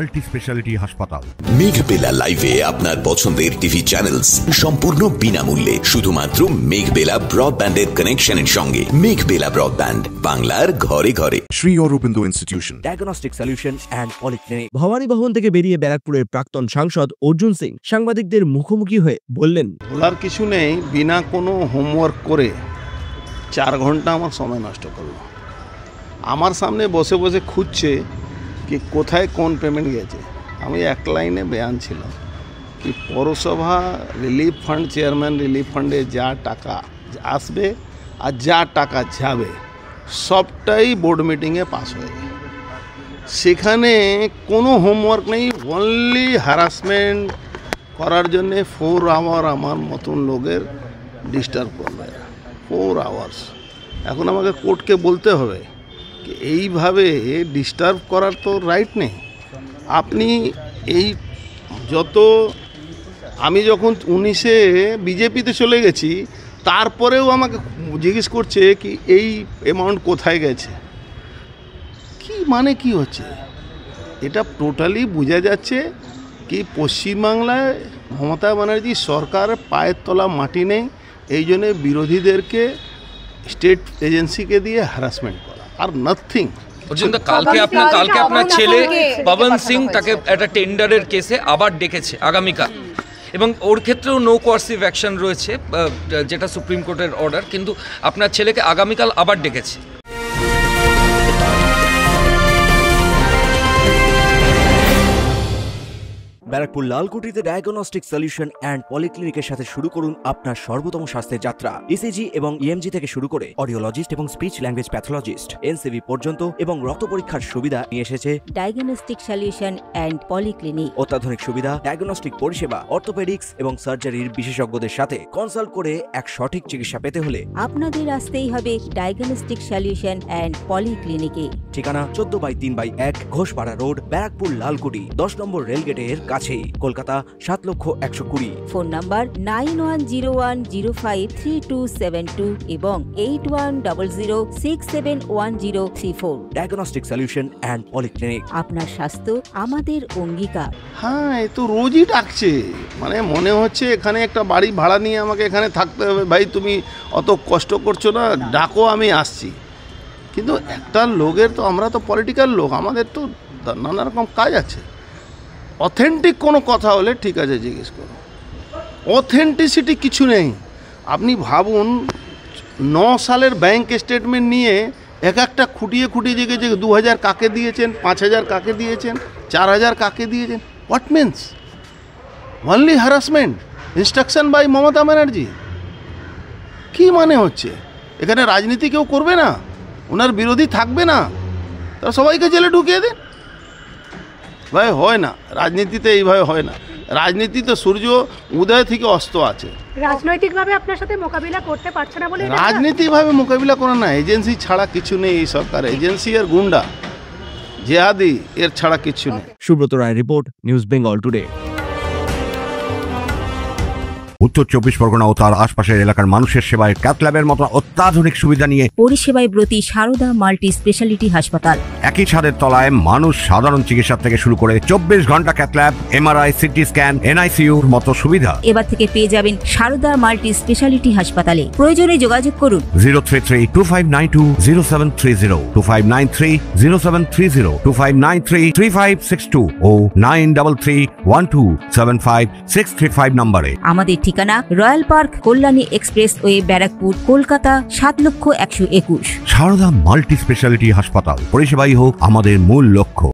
Multi speciality হাসপাতাল। মেঘবেলা লাইভে আপনার পছন্দের টিভি চ্যানেলস সম্পূর্ণ বিনামূল্যে শুধুমাত্র মেঘবেলা ব্রডব্যান্ডের কানেকশনের সঙ্গে। মেঘবেলা ব্রডব্যান্ড, বাংলার ঘরে ঘরে। Shri Aurobindo institution, diagnostic solution and polyclinic. Bhabani Bhawan থেকে বেরিয়ে ব্যারাকপুরের প্রাক্তন সাংসদ অর্জুন সিং সাংবাদিকদের মুখোমুখি হয়ে বললেন, বলার কিছু নেই, বিনা কোনো হোমওয়ার্ক করে 4 ঘন্টা আমার সময় নষ্ট করলো। আমার সামনে বসে বসে খুঁজছে কি কোথায় কোন পেমেন্ট গেছে। আমি এক লাইনে বয়ান ছিল কি পৌরসভা রিলিফ ফান্ড, চেয়ারম্যান রিলিফ ফান্ডে যা টাকা আসবে আর যা টাকা যাবে সবটাই বোর্ড মিটিংয়ে পাস হয়ে যায়। সেখানে কোনো হোমওয়ার্ক নেই, অনলি হ্যারাসমেন্ট করার জন্যে 4 আওয়ার আমার মতন লোকের ডিস্টার্ব করবে। 4 আওয়ার্স। এখন আমাকে কোর্টকে বলতে হবে কি এইভাবে ডিস্টার্ব করার তো রাইট নেই। আপনি এই যত আমি যখন 19-এ বিজেপিতে চলে গেছি তারপরেও আমাকে জিজ্ঞেস করছে কি এই অ্যামাউন্ট কোথায় গেছে। কি মানে কি হচ্ছে এটা টোটালি বোঝা যাচ্ছে কি পশ্চিমবাংলায় মমতা ব্যানার্জি সরকারের পায়ের তলা মাটি নেই, এই জন্যে বিরোধীদেরকে স্টেট এজেন্সিকে দিয়ে হ্যারাসমেন্ট করা আর নাথিং। কালকে আপনার ছেলে পবন সিং তাকে একটা টেন্ডারের কেসে আবার ডেকেছে আগামীকাল, এবং ওর ক্ষেত্রেও নো কোয়ার্সিভ অ্যাকশন রয়েছে যেটা সুপ্রিম কোর্টের অর্ডার, কিন্তু আপনার ছেলেকে আগামীকাল আবার ডেকেছে। ব্যারাকপুর লালকুটিতে ডায়াগনস্টিক সলিউশন অ্যান্ড পলিক্লিনিকের সাথে শুরু করুন আপনার সর্বোত্তম স্বাস্থ্যের যাত্রা। ইসিজি এবং ইএমজি থেকে শুরু করে অডিওলজিস্ট এবং স্পিচ ল্যাঙ্গুয়েজ প্যাথোলজিস্ট, এনসিভি পর্যন্ত এবং রক্ত পরীক্ষার সুবিধা নিয়ে এসেছে ডায়াগনস্টিক সলিউশন অ্যান্ড পলিক্লিনিক। অত্যাধুনিক সুবিধা, ডায়াগনস্টিক পরিষেবা, অর্থোপেডিক্স এবং সার্জারির বিশেষজ্ঞদের সাথে কনসাল্ট করে এক সঠিক চিকিৎসা পেতে হলে আপনাদের আসতেই হবে ডায়াগনস্টিক সলিউশন অ্যান্ড পলিক্লিনিকে। ঠিকানা 14/3/1 ঘোষপাড়া রোড, ব্যারাকপুর লালকুটি, 10 নম্বর রেলগেটের কাছেই, কলকাতা 7,20,020। ফোন নাম্বার 9101053272 এবং 8100671034। Diagnostic solution and polyclinic. আপনার স্বাস্থ্য আমাদের অঙ্গীকার। হ্যাঁ, এ তো রোজই ডাকছে, মানে মনে হচ্ছে এখানে একটা বাড়ি ভাড়া নিয়ে আমাকে এখানে থাকতে হবে। ভাই তুমি অত কষ্ট করছো না, ডাকো আমি আসছি। কিন্তু একটা লোকের তো, আমরা তো পলিটিক্যাল লোক, আমাদের তো নানা রকম কাজ আছে। অথেন্টিক কোনো কথা হলে ঠিক আছে জিজ্ঞেস করুন, অথেন্টিসিটি কিছু নেই। আপনি ভাবুন 9 সালের ব্যাংক স্টেটমেন্ট নিয়ে এক একটা খুঁটিয়ে জিজ্ঞেস 2000 কাকে দিয়েছেন, 5000 কাকে দিয়েছেন, 4000 কাকে দিয়েছেন। What means? Only harassment, instruction by Mamata Banerjee. কী মানে হচ্ছে? এখানে রাজনীতি কেউ করবে না, ওনার বিরোধী থাকবে না, তারা সবাইকে জেলে ঢুকিয়ে দেন। ভাই হয় না, রাজনীতিতে এইভাবে হয় না। রাজনীতিতে সূর্য উদয় থেকে অস্ত আছে। রাজনৈতিকভাবে আপনার সাথে মোকাবিলা করতে পারছে না বলে রাজনীতিভাবে মোকাবিলা করে না, এজেন্সি ছাড়া কিছু নেই এই সরকার। এজেন্সি আর গুন্ডা জেহাদি এর ছাড়া কিছু নেই। Subrata Roy report, news Bengal today. উত্তর 24 পরগনা ও তার আশপাশের এলাকার মানুষের সেবায় ক্যাথ ল্যাবের মতো অত্যাধুনিক সুবিধা নিয়ে পরিষেবায় ব্রতী সারদা মাল্টি স্পেশালিটি হাসপাতাল। একই ছাদের তলায় মানুষ সাধারণ চিকিৎসা থেকে শুরু করে 24 ঘন্টা cath lab, MRI, CT scan, এনআইসিইউর মতো সুবিধা এবার থেকে পেয়ে যাবেন সারদা মাল্টি স্পেশালিটি হাসপাতালে। প্রয়োজনে যোগাযোগ করুন 033-2592-0730, 2593-0730, 2593-3562 ও 9331275635 নম্বরে। আমাদের ঠিকানা royal park, Kalyani expressway, Barrackpore, Kolkata 7,01,21। Sarada multi speciality হাসপাতাল, পরিষেবাই হোক আমাদের মূল লক্ষ্য।